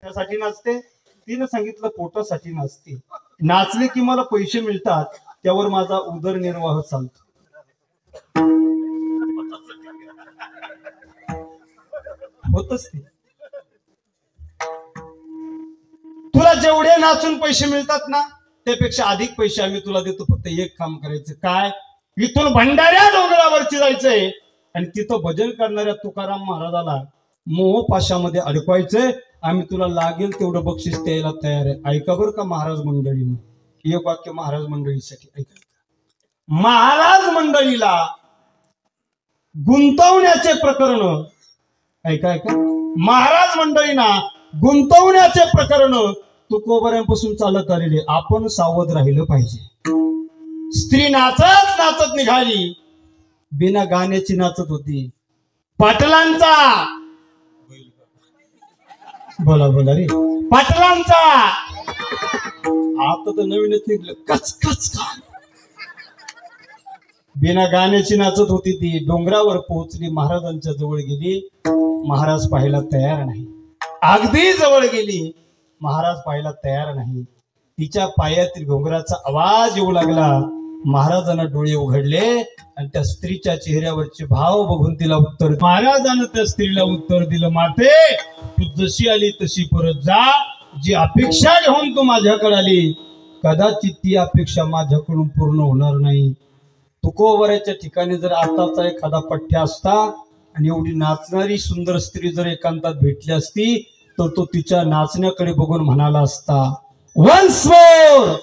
त्यासाठी नाचते, तिने सांगितलं पोटासाठी नाचते। नाचले की मला पैसे मिळतात, त्यावर माझा उदरनिर्वाह चालतो। होतच ते। तुला जेवढे नाचून पैसे मिळतात ना, त्यापेक्षा अधिक पैसे आम्ही तुला देतो। फक्त एक काम करायचं, काय? इथून भंडाऱ्या डोंगरावरती जायचंय आणि तिथं भजन करणाऱ्या तुकाराम महाराजाला मोहपाशामध्ये अडकवायचंय। आम्ही तुला लागेल तेवढं बक्षीस द्यायला तयार आहे। ऐका बरं का महाराज मंडळीनं, एक वाक्य महाराज मंडळीसाठी ऐका। महाराज मंडळीला गुंतवण्याचे प्रकरण ऐका ऐका, महाराज मंडळींना गुंतवण्याचे प्रकरण तुकोबऱ्यांपासून चालत आलेले। आपण सावध राहिलं पाहिजे। स्त्री नाचत नाचत निघाली, बिना गाण्याची नाचत होती। पाटलांचा बोला बोला रे, पाटलांचा आता तर नवीनच निघलं कच कच का, बिना गाण्याची नाचत होती ती। डोंगरावर पोहोचली, महाराजांच्या जवळ गेली, महाराज पाहायला तयार नाही। अगदी जवळ गेली, महाराज पाहायला तयार नाही। तिच्या पायातील घोंगराचा आवाज येऊ लागला। महाराजांना डोळे उघडले आणि त्या स्त्रीच्या चेहऱ्यावरचे भाव बघून तिला उत्तर, महाराजांना त्या स्त्रीला उत्तर दिलं, माते तू जशी आली तशी परत जा। जी अपेक्षा घेऊन तू माझ्याकडे आली, कदाचित ती अपेक्षा माझ्याकडून पूर्ण होणार नाही। तुकोबऱ्याच्या ठिकाणी जर आताचा एखादा पठ्ठ्या असता आणि एवढी नाचणारी सुंदर स्त्री जर एकांतात भेटली असती, तर तो तिच्या नाचण्याकडे बघून म्हणाला असता, वन्स मोर